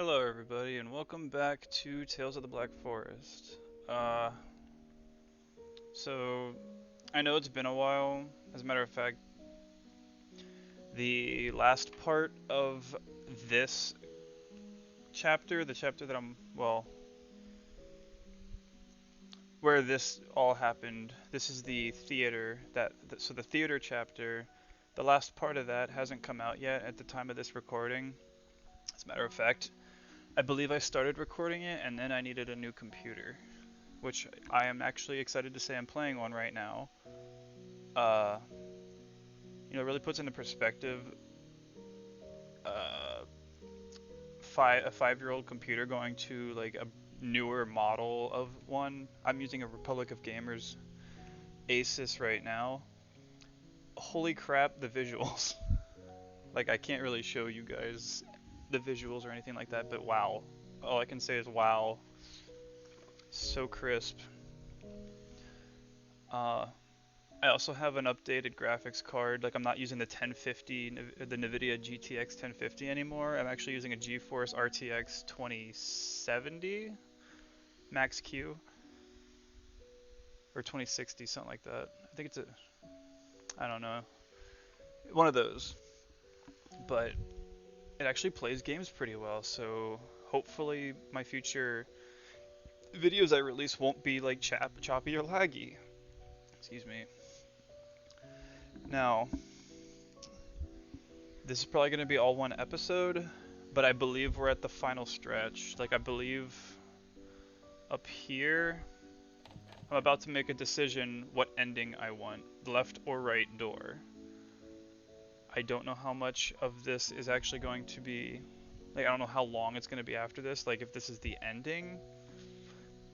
Hello, everybody, and welcome back to Tales of the Black Forest. Uh, so, I know it's been a while. As a matter of fact, the last part of this chapter, the chapter that where this all happened, this is the theater, so the theater chapter, the last part of that hasn't come out yet at the time of this recording. As a matter of fact, I believe I started recording it and then I needed a new computer, which I am actually excited to say I'm playing on right now. Uh, it really puts into perspective uh, a 5-year-old computer going to like a newer model of one. I'm using a Republic of Gamers Asus right now. Holy crap, the visuals. Like, I can't really show you guys the visuals or anything like that, but wow. All I can say is wow. So crisp. Uh, I also have an updated graphics card. Like, I'm not using the 1050, the NVIDIA GTX 1050 anymore. I'm actually using a GeForce RTX 2070 Max Q or 2060, something like that. I think I don't know, one of those. But it actually plays games pretty well. So hopefully my future videos I release won't be like choppy or laggy. Excuse me. Now, this is probably going to be all one episode, but I believe we're at the final stretch. Like, I believe up here, I'm about to make a decision what ending I want, left or right door. I don't know how much of this is actually going to be, like, I don't know how long it's going to be after this, like, if this is the ending,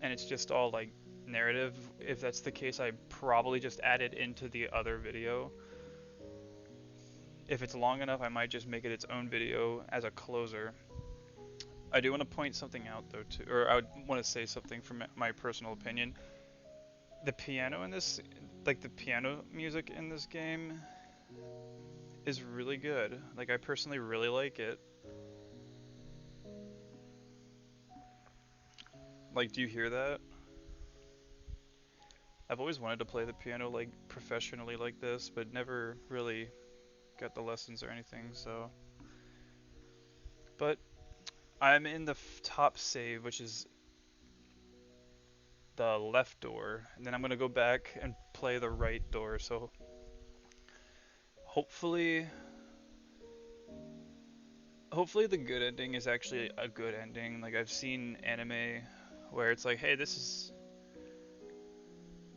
and it's just all, like, narrative. If that's the case, I probably just add it into the other video. If it's long enough, I might just make it its own video as a closer. I do want to point something out though too, or I would want to say something from my personal opinion. The piano in this, like the piano music in this game, is really good. Like, I personally really like it. Like, do you hear that? I've always wanted to play the piano like professionally like this, but never really got the lessons or anything. So, but I'm in the top save, which is the left door, and then I'm gonna go back and play the right door. So hopefully, hopefully the good ending is actually a good ending. Like, I've seen anime where it's like, hey, this is,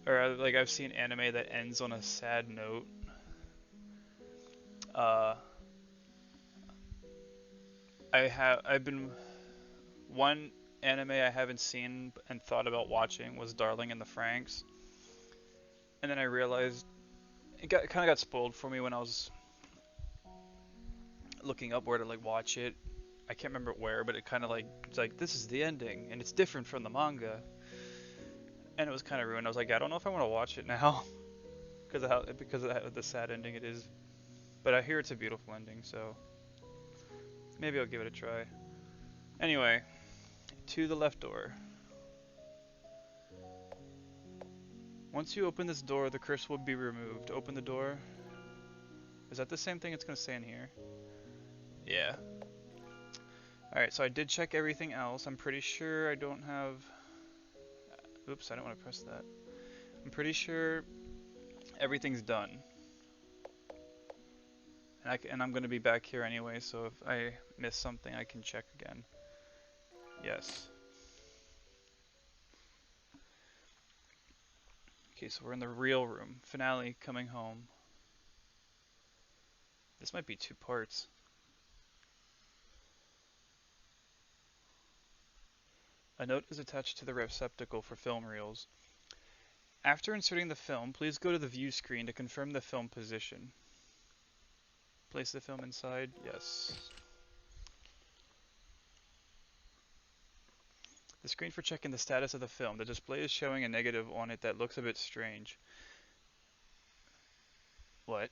or like I've seen anime that ends on a sad note. Uh, I've been one anime I haven't seen and thought about watching was Darling in the Franxx, and then I realized it kind of got spoiled for me when I was looking up where to like watch it. I can't remember where, but it kind of like it's like this is the ending and it's different from the manga, and it was kind of ruined. I was like, I don't know if I want to watch it now because of the sad ending it is. But I hear it's a beautiful ending, so maybe I'll give it a try. Anyway, to the left door. Once you open this door, the curse will be removed. Open the door. Is that the same thing it's gonna say in here? Yeah. Alright, so I did check everything else. I'm pretty sure I don't have... Oops, I don't want to press that. I'm pretty sure everything's done. And I'm going to be back here anyway, so if I miss something, I can check again. Yes. Okay, so we're in the real room. Finale, coming home. This might be 2 parts. A note is attached to the receptacle for film reels. After inserting the film, please go to the view screen to confirm the film position. Place the film inside. Yes. The screen for checking the status of the film. The display is showing a negative on it that looks a bit strange. What?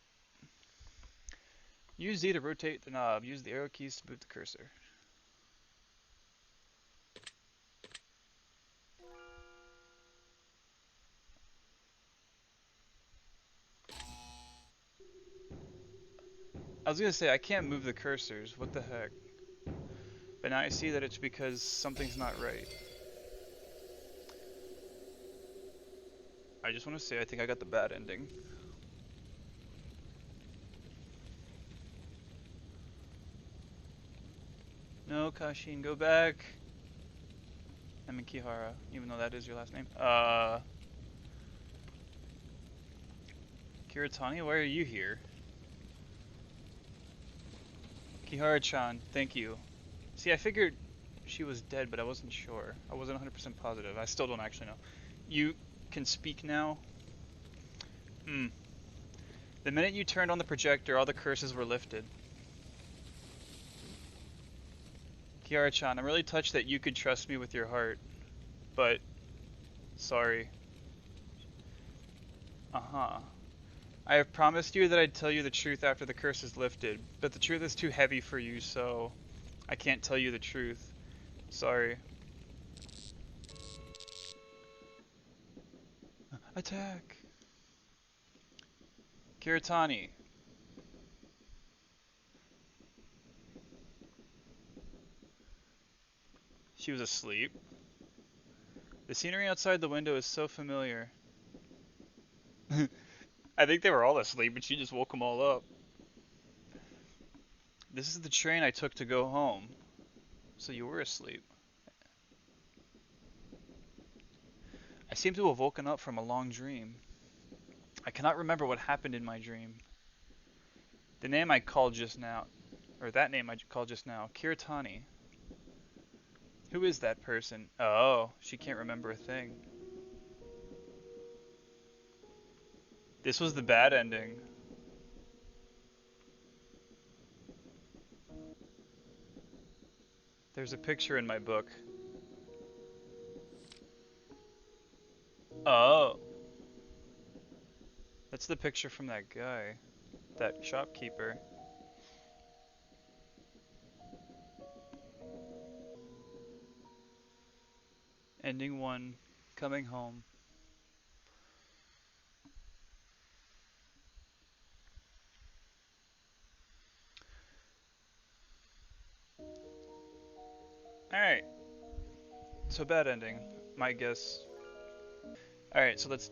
Use Z to rotate the knob. Use the arrow keys to move the cursor. I was gonna say, I can't move the cursors. What the heck? But now I see that it's because something's not right. I just want to say, I think I got the bad ending. No, Kashin, go back. I'm in Kihara, even though that is your last name. Kiritani, why are you here? Kihara-chan, thank you. See, I figured she was dead, but I wasn't sure. I wasn't 100% positive. I still don't actually know. You can speak now? Hmm. The minute you turned on the projector, all the curses were lifted. Kiara-chan, I'm really touched that you could trust me with your heart, but sorry. Uh-huh. I have promised you that I'd tell you the truth after the curse is lifted, but the truth is too heavy for you, so I can't tell you the truth. Sorry. Attack! Kiritani. She was asleep. The scenery outside the window is so familiar. I think they were all asleep, but she just woke them all up. This is the train I took to go home. So you were asleep. I seem to have woken up from a long dream. I cannot remember what happened in my dream. The name I called just now, or that name I called just now, Kiritani. Who is that person? Oh, she can't remember a thing. This was the bad ending. There's a picture in my book. Oh, that's the picture from that guy, that shopkeeper. Ending 1, coming home. Alright, so bad ending, my guess. Alright, so let's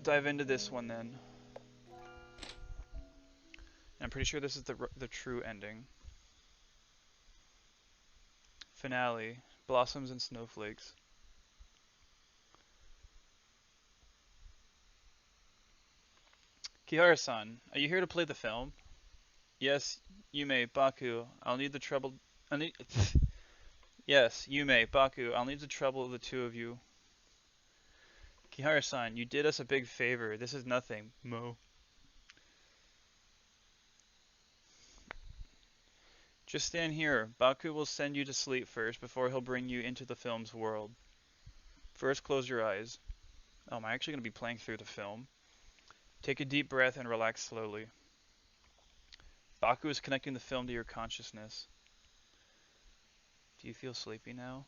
dive into this one then. And I'm pretty sure this is the true ending. Finale, blossoms and snowflakes. Kihara-san, are you here to play the film? Yes, Yume, Baku, I'll need the trouble. I need. Yes, Yume, Baku, I'll need the trouble of the two of you. Kihara-san, you did us a big favor. This is nothing. Mo. Just stand here. Baku will send you to sleep first before he'll bring you into the film's world. First, close your eyes. Oh, am I actually going to be playing through the film? Take a deep breath and relax slowly. Baku is connecting the film to your consciousness. Do you feel sleepy now?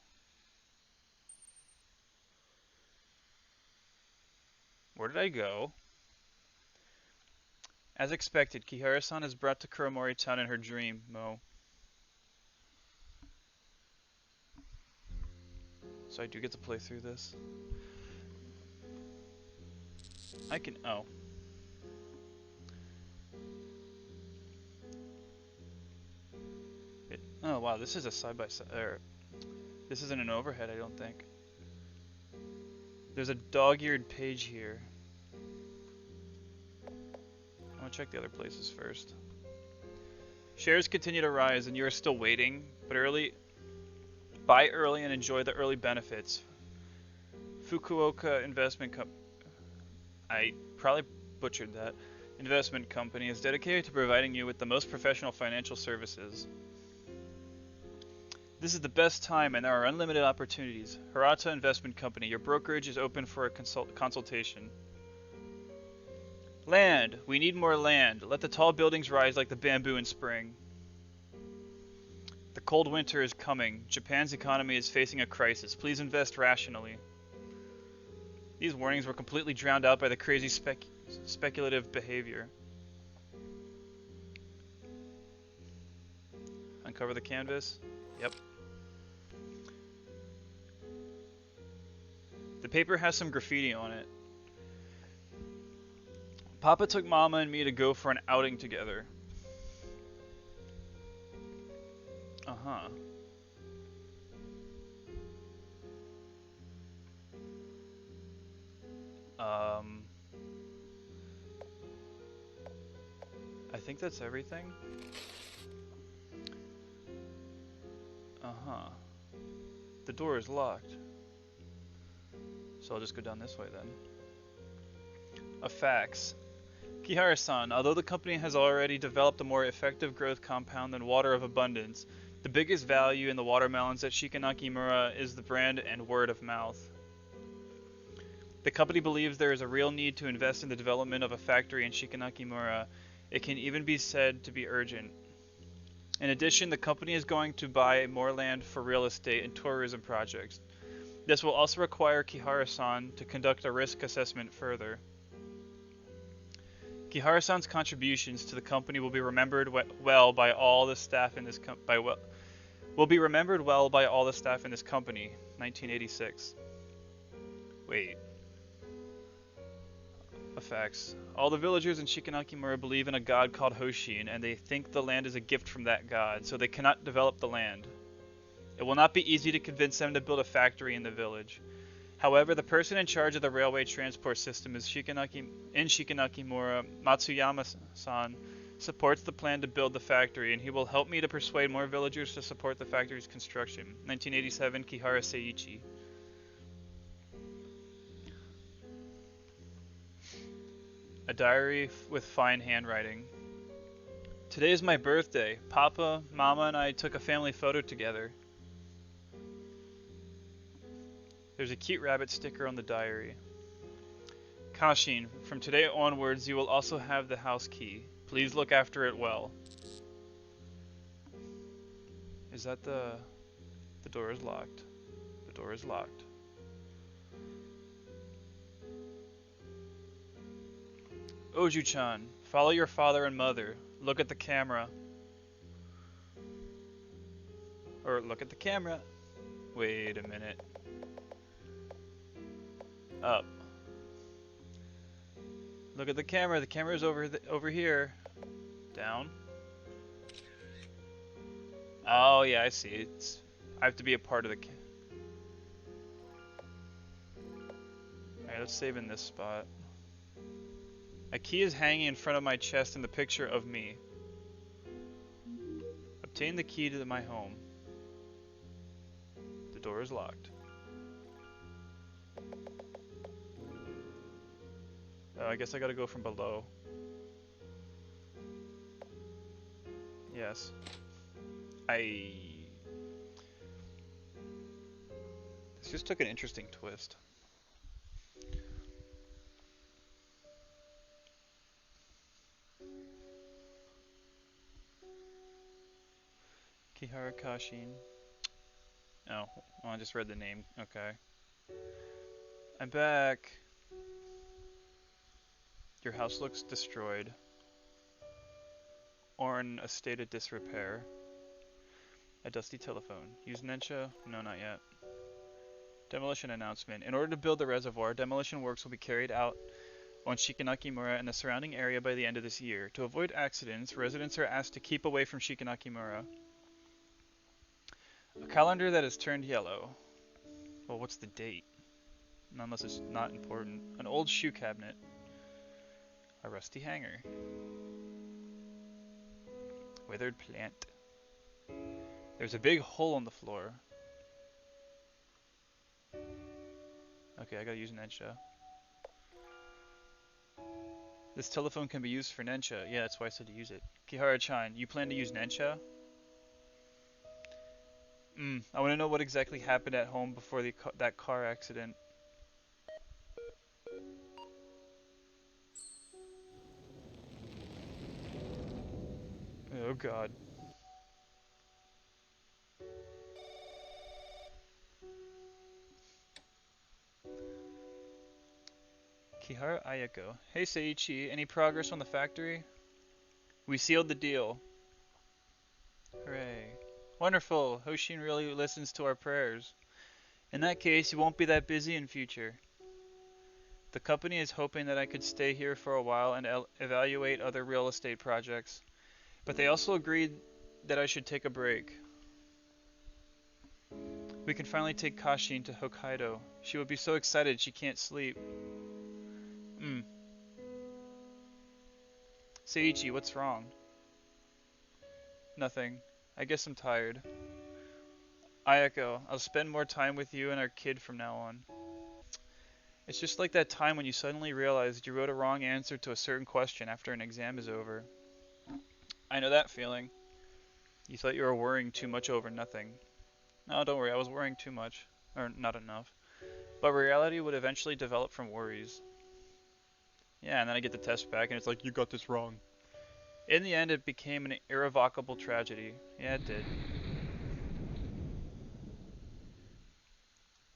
Where did I go? As expected, Kihara-san is brought to Kuromori Town in her dream, Mo. So I do get to play through this. I can. Oh. Oh wow, this is a side by side. This isn't an overhead, I don't think. There's a dog-eared page here. I want to check the other places first. Shares continue to rise, and you are still waiting, but buy early and enjoy the early benefits. Fukuoka Investment Company. I probably butchered that. Investment company is dedicated to providing you with the most professional financial services. This is the best time and there are unlimited opportunities. Hirata Investment Company, your brokerage is open for a consultation. Land! We need more land. Let the tall buildings rise like the bamboo in spring. The cold winter is coming. Japan's economy is facing a crisis. Please invest rationally. These warnings were completely drowned out by the crazy speculative behavior. Uncover the canvas. Yep. The paper has some graffiti on it. Papa took Mama and me to go for an outing together. Uh-huh. Um... I think that's everything. Uh-huh. The door is locked. So I'll just go down this way then. A fax. Kihara-san, although the company has already developed a more effective growth compound than Water of Abundance, the biggest value in the watermelons at Shikanaki-mura is the brand and word of mouth. The company believes there is a real need to invest in the development of a factory in Shikanaki-mura. It can even be said to be urgent. In addition, the company is going to buy more land for real estate and tourism projects. This will also require Kihara-san to conduct a risk assessment further. Kihara-san's contributions to the company will be remembered well by all the staff in this company. 1986. Wait. Effects. All the villagers in Shikanaki-mura believe in a god called Hoshin, and they think the land is a gift from that god, so they cannot develop the land. It will not be easy to convince them to build a factory in the village. However, the person in charge of the railway transport system in Shikanaki-mura, Matsuyama-san, supports the plan to build the factory, and he will help me to persuade more villagers to support the factory's construction. 1987, Kihara Seiichi. A diary with fine handwriting. Today is my birthday. Papa, Mama, and I took a family photo together. There's a cute rabbit sticker on the diary. Kashin, from today onwards you will also have the house key. Please look after it well. Is that the door is locked. The door is locked. Oju-chan, follow your father and mother. Look at the camera. Or look at the camera. Wait a minute. Up. Look at the camera. The camera's over here. Down. Oh yeah, I see. I have to be a part of the. Alright, let's save in this spot. A key is hanging in front of my chest in the picture of me. Obtain the key to my home. The door is locked. I guess I gotta go from below. Yes. This just took an interesting twist. Kihara Kashin. Oh, well, I just read the name. Okay. I'm back. Your house looks destroyed. Or in a state of disrepair. A dusty telephone. Use Nensha? No, not yet. Demolition announcement. In order to build the reservoir, demolition works will be carried out on Shikanaki-mura and the surrounding area by the end of this year. To avoid accidents, residents are asked to keep away from Shikanaki-mura. A calendar that has turned yellow. Well, what's the date? Unless it's not important. An old shoe cabinet. A rusty hanger. Withered plant. There's a big hole on the floor. Okay, I gotta use Nensha. This telephone can be used for Nensha. Yeah, that's why I said to use it. Kihara-chan, you plan to use Nensha? I want to know what exactly happened at home before that car accident. Oh god. Kihara Ayako. Hey Seiichi, any progress on the factory? We sealed the deal. Hooray. Wonderful. Hoshin really listens to our prayers. In that case, you won't be that busy in future. The company is hoping that I could stay here for a while and evaluate other real estate projects, but they also agreed that I should take a break. We can finally take Kashin to Hokkaido. She would be so excited she can't sleep. Hmm. Seiichi, what's wrong? Nothing. I guess I'm tired. Ayako, I'll spend more time with you and our kid from now on. It's just like that time when you suddenly realized you wrote a wrong answer to a certain question after an exam is over. I know that feeling. You thought you were worrying too much over nothing. No, don't worry, I was worrying too much. Or not enough. But reality would eventually develop from worries. Yeah, and then I get the test back and it's like, you got this wrong. In the end, it became an irrevocable tragedy. Yeah, it did.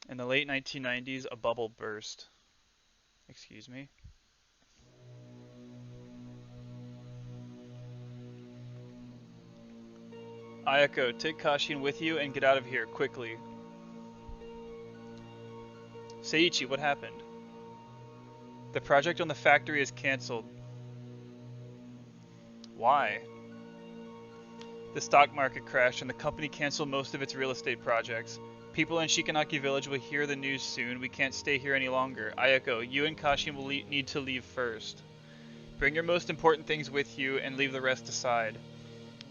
In the late 1990s, a bubble burst. Excuse me. Ayako, take Kashin with you and get out of here, quickly. Seiichi, what happened? The project on the factory is cancelled. Why? The stock market crashed and the company canceled most of its real estate projects. People in Shikanaki village will hear the news soon. We can't stay here any longer. Ayako, you and Kashin will need to leave first. Bring your most important things with you and leave the rest aside.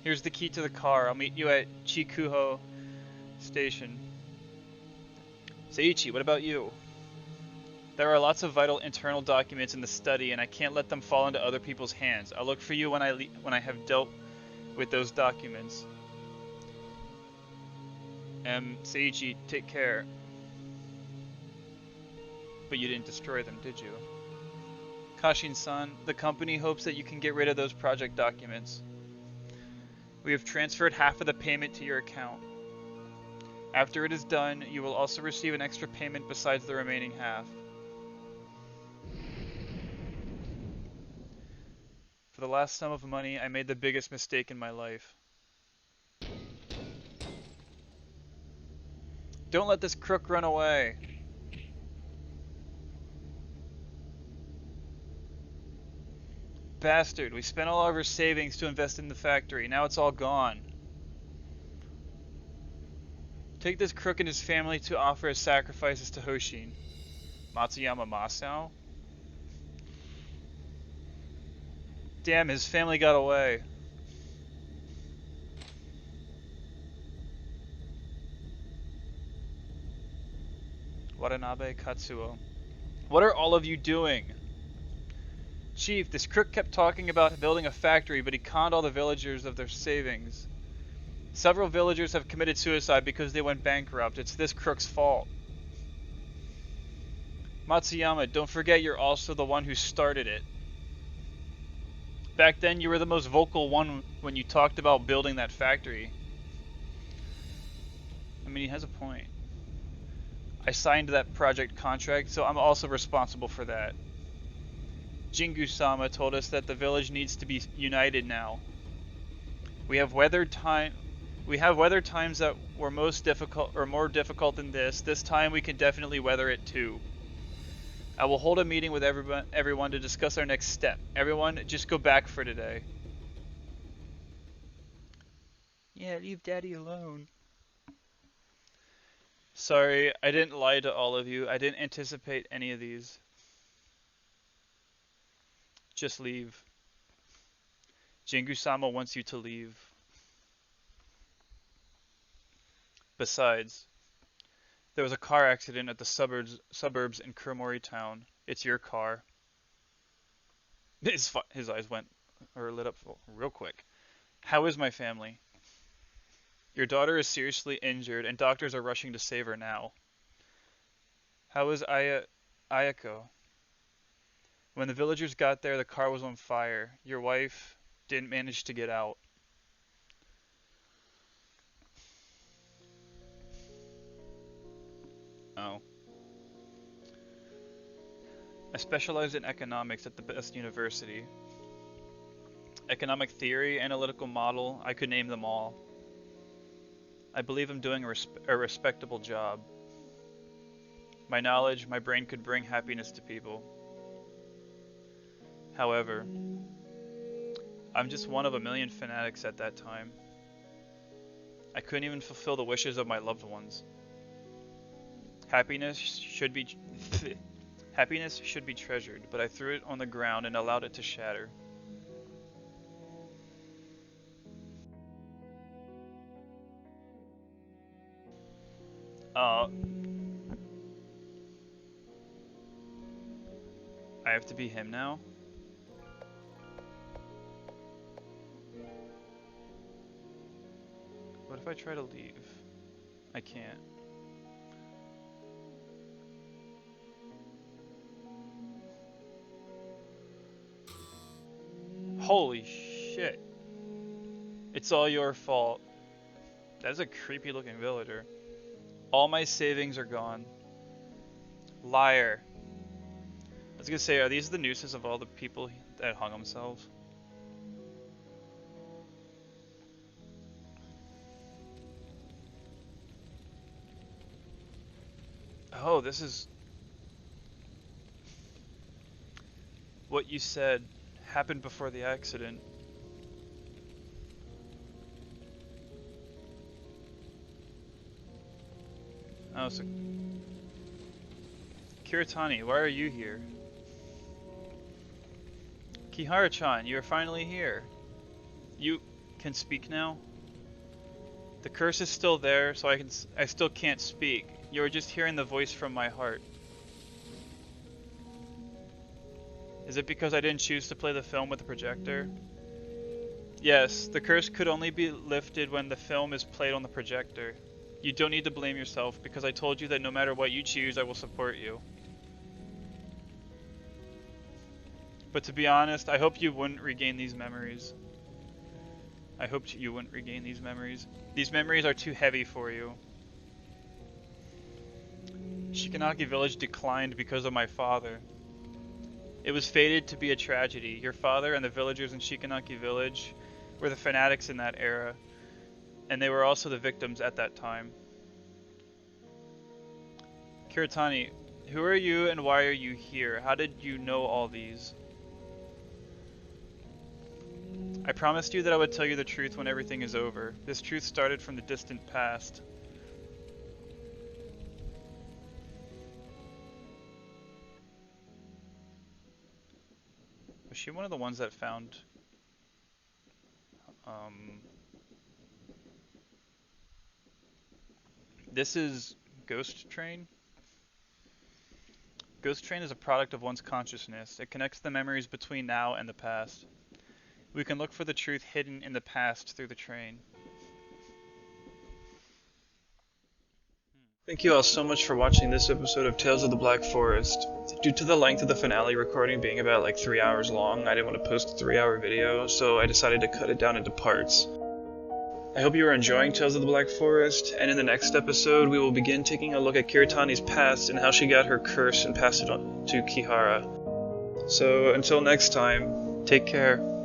Here's the key to the car. I'll meet you at Chikuho Station. Seiichi, what about you? There are lots of vital internal documents in the study, and I can't let them fall into other people's hands. I'll look for you when I have dealt with those documents. Seiichi, take care. But you didn't destroy them, did you? Kashin-san, the company hopes that you can get rid of those project documents. We have transferred half of the payment to your account. After it is done, you will also receive an extra payment besides the remaining half. For the last sum of money, I made the biggest mistake in my life. Don't let this crook run away. Bastard, we spent all of our savings to invest in the factory. Now it's all gone. Take this crook and his family to offer as sacrifices to Hoshin. Matsuyama Masao? Damn, his family got away. Watanabe Katsuo. What are all of you doing? Chief, this crook kept talking about building a factory, but he conned all the villagers of their savings. Several villagers have committed suicide because they went bankrupt. It's this crook's fault. Matsuyama, don't forget you're also the one who started it. Back then, you were the most vocal one when you talked about building that factory. I mean, he has a point. I signed that project contract, so I'm also responsible for that. Jingu-sama told us that the village needs to be united now. We have weathered times that were most difficult or more difficult than this. This time we can definitely weather it too. I will hold a meeting with everyone to discuss our next step. Everyone, just go back for today. Yeah, leave Daddy alone. Sorry, I didn't lie to all of you. I didn't anticipate any of these. Just leave. Jingu-sama wants you to leave. Besides, there was a car accident at the suburbs in Kuromori town. It's your car. His eyes went or lit up real quick. How is my family? Your daughter is seriously injured, and doctors are rushing to save her now. How is Ayako? When the villagers got there, the car was on fire. Your wife didn't manage to get out. Oh. I specialize in economics at the best university. Economic theory, analytical model, I could name them all. I believe I'm doing a respectable job. My knowledge, my brain could bring happiness to people. However, I'm just one of a million fanatics at that time. I couldn't even fulfill the wishes of my loved ones. Happiness should be happiness should be treasured, but I threw it on the ground and allowed it to shatter. Uh, I have to be him now? What if I try to leave? I can't. Holy shit. It's all your fault. That's a creepy looking villager. All my savings are gone. Liar. I was gonna say, are these the nooses of all the people that hung themselves? Oh, this is what you said happened before the accident. Oh, so Kiritani, why are you here? Kihara-chan, you are finally here. You can speak now? The curse is still there, so I still can't speak. You are just hearing the voice from my heart. Is it because I didn't choose to play the film with the projector? Yes, the curse could only be lifted when the film is played on the projector. You don't need to blame yourself, because I told you that no matter what you choose, I will support you. But to be honest, I hope you wouldn't regain these memories. I hoped you wouldn't regain these memories. These memories are too heavy for you. Shikanaki Village declined because of my father. It was fated to be a tragedy. Your father and the villagers in Shikanaki Village were the fanatics in that era, and they were also the victims at that time. Kiritani, who are you and why are you here? How did you know all these? I promised you that I would tell you the truth when everything is over. This truth started from the distant past. Was she one of the ones that found... This is Ghost Train? Ghost Train is a product of one's consciousness. It connects the memories between now and the past. We can look for the truth hidden in the past through the train. Thank you all so much for watching this episode of Tales of the Black Forest. Due to the length of the finale recording being about like 3 hours long, I didn't want to post a 3-hour video, so I decided to cut it down into parts. I hope you are enjoying Tales of the Black Forest, and in the next episode we will begin taking a look at Kiritani's past and how she got her curse and passed it on to Kihara. So until next time, take care.